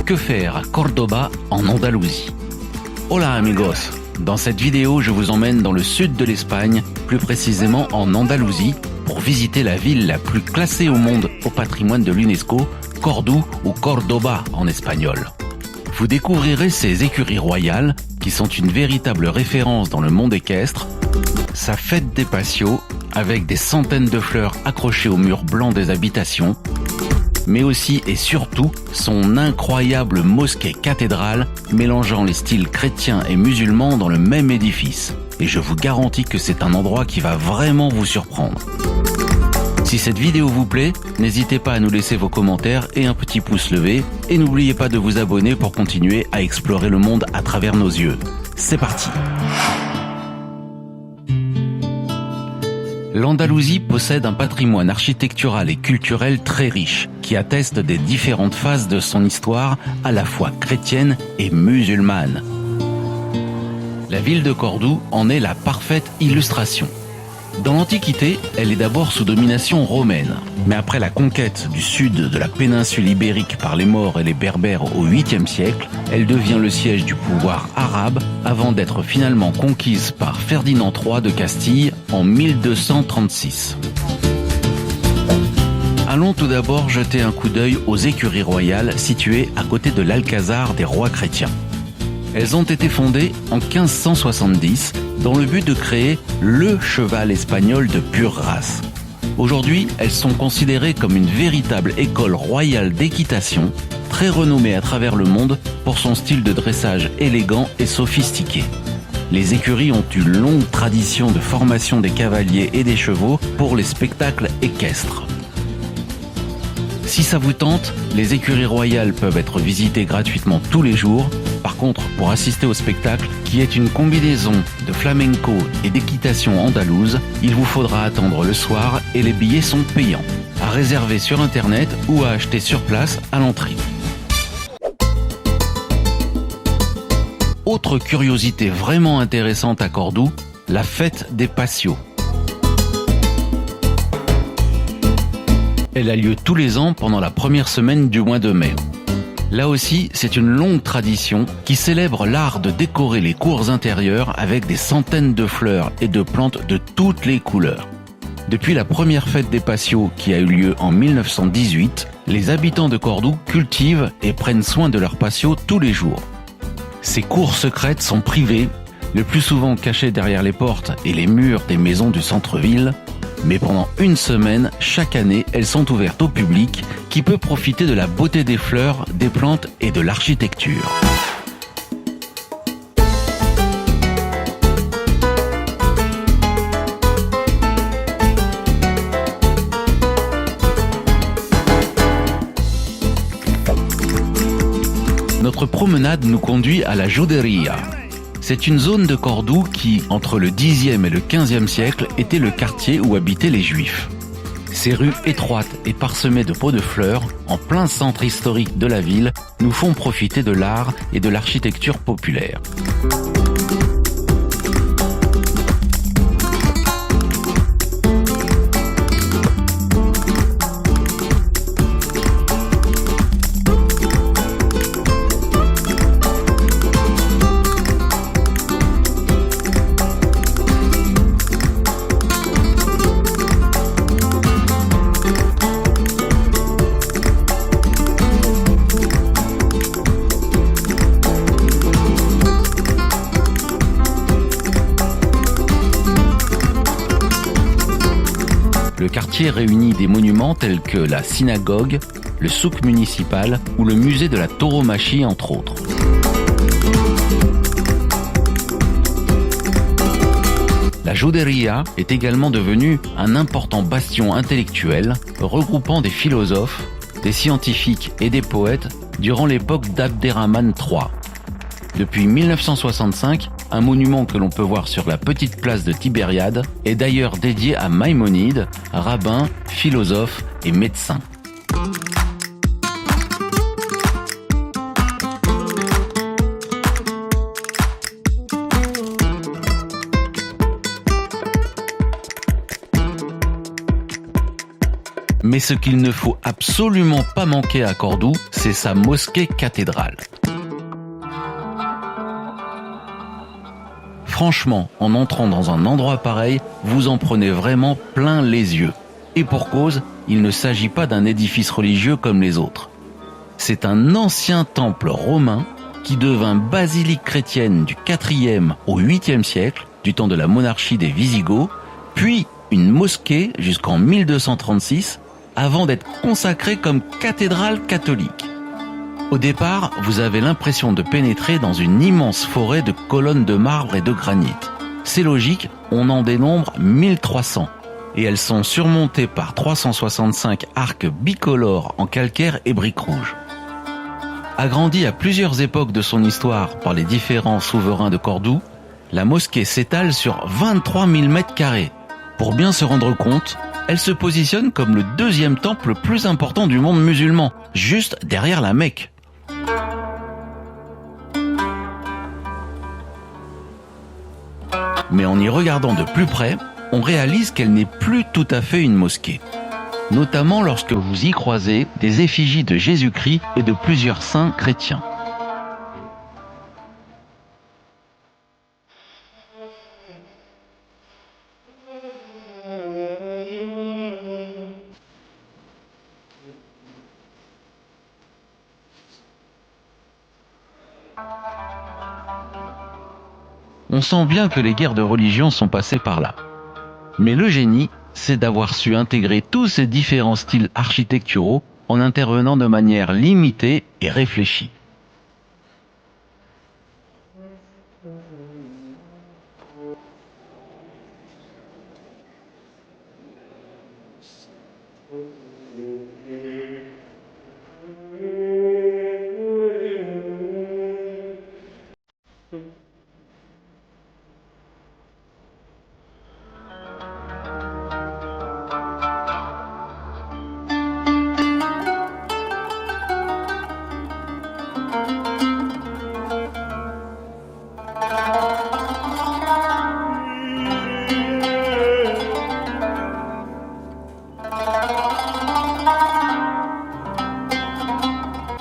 Que faire à Cordoba en Andalousie? Hola amigos! Dans cette vidéo, je vous emmène dans le sud de l'Espagne, plus précisément en Andalousie, pour visiter la ville la plus classée au monde au patrimoine de l'UNESCO, Cordoue ou Cordoba en espagnol. Vous découvrirez ses écuries royales, qui sont une véritable référence dans le monde équestre, sa fête des patios, avec des centaines de fleurs accrochées aux murs blancs des habitations, mais aussi et surtout son incroyable mosquée cathédrale mélangeant les styles chrétiens et musulmans dans le même édifice. Et je vous garantis que c'est un endroit qui va vraiment vous surprendre. Si cette vidéo vous plaît, n'hésitez pas à nous laisser vos commentaires et un petit pouce levé. Et n'oubliez pas de vous abonner pour continuer à explorer le monde à travers nos yeux. C'est parti! L'Andalousie possède un patrimoine architectural et culturel très riche, qui atteste des différentes phases de son histoire, à la fois chrétienne et musulmane. La ville de Cordoue en est la parfaite illustration. Dans l'Antiquité, elle est d'abord sous domination romaine, mais après la conquête du sud de la péninsule ibérique par les Maures et les Berbères au 8e siècle, elle devient le siège du pouvoir arabe avant d'être finalement conquise par Ferdinand III de Castille en 1236. Allons tout d'abord jeter un coup d'œil aux écuries royales situées à côté de l'Alcazar des rois chrétiens. Elles ont été fondées en 1570 dans le but de créer le cheval espagnol de pure race. Aujourd'hui, elles sont considérées comme une véritable école royale d'équitation, très renommée à travers le monde pour son style de dressage élégant et sophistiqué. Les écuries ont une longue tradition de formation des cavaliers et des chevaux pour les spectacles équestres. Si ça vous tente, les écuries royales peuvent être visitées gratuitement tous les jours. Par contre, pour assister au spectacle, qui est une combinaison de flamenco et d'équitation andalouse, il vous faudra attendre le soir et les billets sont payants, à réserver sur internet ou à acheter sur place à l'entrée. Autre curiosité vraiment intéressante à Cordoue, la fête des patios. Elle a lieu tous les ans pendant la première semaine du mois de mai. Là aussi, c'est une longue tradition qui célèbre l'art de décorer les cours intérieures avec des centaines de fleurs et de plantes de toutes les couleurs. Depuis la première fête des patios qui a eu lieu en 1918, les habitants de Cordoue cultivent et prennent soin de leurs patios tous les jours. Ces cours secrètes sont privées, le plus souvent cachées derrière les portes et les murs des maisons du centre-ville, mais pendant une semaine, chaque année, elles sont ouvertes au public qui peut profiter de la beauté des fleurs, des plantes et de l'architecture. Notre promenade nous conduit à la Juderia. C'est une zone de Cordoue qui, entre le Xe et le XVe siècle, était le quartier où habitaient les Juifs. Ces rues étroites et parsemées de pots de fleurs, en plein centre historique de la ville, nous font profiter de l'art et de l'architecture populaire. Le quartier réunit des monuments tels que la synagogue, le souk municipal ou le musée de la tauromachie entre autres. La Juderia est également devenue un important bastion intellectuel regroupant des philosophes, des scientifiques et des poètes durant l'époque d'Abderrahmane III. Depuis 1965, un monument que l'on peut voir sur la petite place de Tibériade est d'ailleurs dédié à Maïmonide, rabbin, philosophe et médecin. Mais ce qu'il ne faut absolument pas manquer à Cordoue, c'est sa mosquée cathédrale. Franchement, en entrant dans un endroit pareil, vous en prenez vraiment plein les yeux. Et pour cause, il ne s'agit pas d'un édifice religieux comme les autres. C'est un ancien temple romain qui devint basilique chrétienne du 4e au 8e siècle, du temps de la monarchie des Wisigoths, puis une mosquée jusqu'en 1236, avant d'être consacrée comme cathédrale catholique. Au départ, vous avez l'impression de pénétrer dans une immense forêt de colonnes de marbre et de granit. C'est logique, on en dénombre 1300, et elles sont surmontées par 365 arcs bicolores en calcaire et briques rouges. Agrandie à plusieurs époques de son histoire par les différents souverains de Cordoue, la mosquée s'étale sur 23 000 m². Pour bien se rendre compte, elle se positionne comme le deuxième temple le plus important du monde musulman, juste derrière la Mecque. Mais en y regardant de plus près, on réalise qu'elle n'est plus tout à fait une mosquée. Notamment lorsque vous y croisez des effigies de Jésus-Christ et de plusieurs saints chrétiens. On sent bien que les guerres de religion sont passées par là. Mais le génie, c'est d'avoir su intégrer tous ces différents styles architecturaux en intervenant de manière limitée et réfléchie.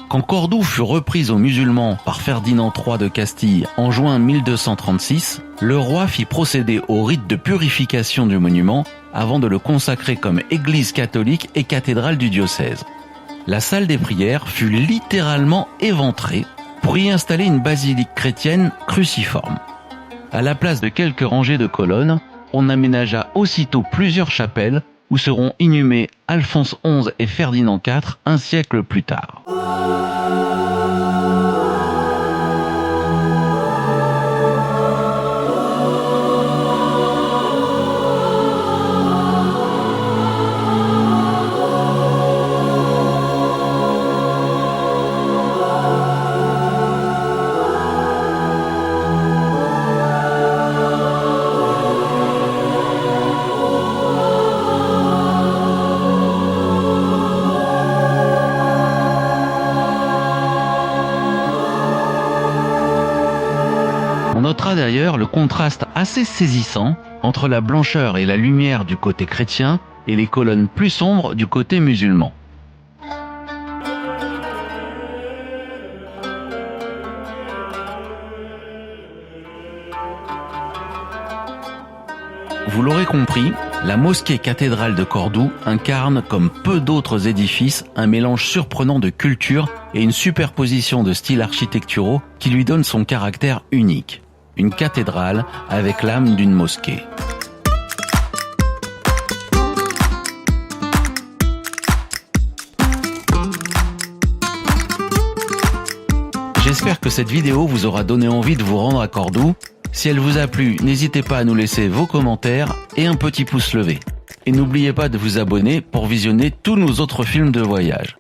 Quand Cordoue fut reprise aux musulmans par Ferdinand III de Castille en juin 1236, le roi fit procéder au rite de purification du monument avant de le consacrer comme église catholique et cathédrale du diocèse. La salle des prières fut littéralement éventrée pour y installer une basilique chrétienne cruciforme. À la place de quelques rangées de colonnes, on aménagea aussitôt plusieurs chapelles où seront inhumés Alphonse XI et Ferdinand IV un siècle plus tard. On notera d'ailleurs le contraste assez saisissant entre la blancheur et la lumière du côté chrétien et les colonnes plus sombres du côté musulman. Vous l'aurez compris, la mosquée cathédrale de Cordoue incarne, comme peu d'autres édifices, un mélange surprenant de culture et une superposition de styles architecturaux qui lui donne son caractère unique. Une cathédrale avec l'âme d'une mosquée. J'espère que cette vidéo vous aura donné envie de vous rendre à Cordoue. Si elle vous a plu, n'hésitez pas à nous laisser vos commentaires et un petit pouce levé. Et n'oubliez pas de vous abonner pour visionner tous nos autres films de voyage.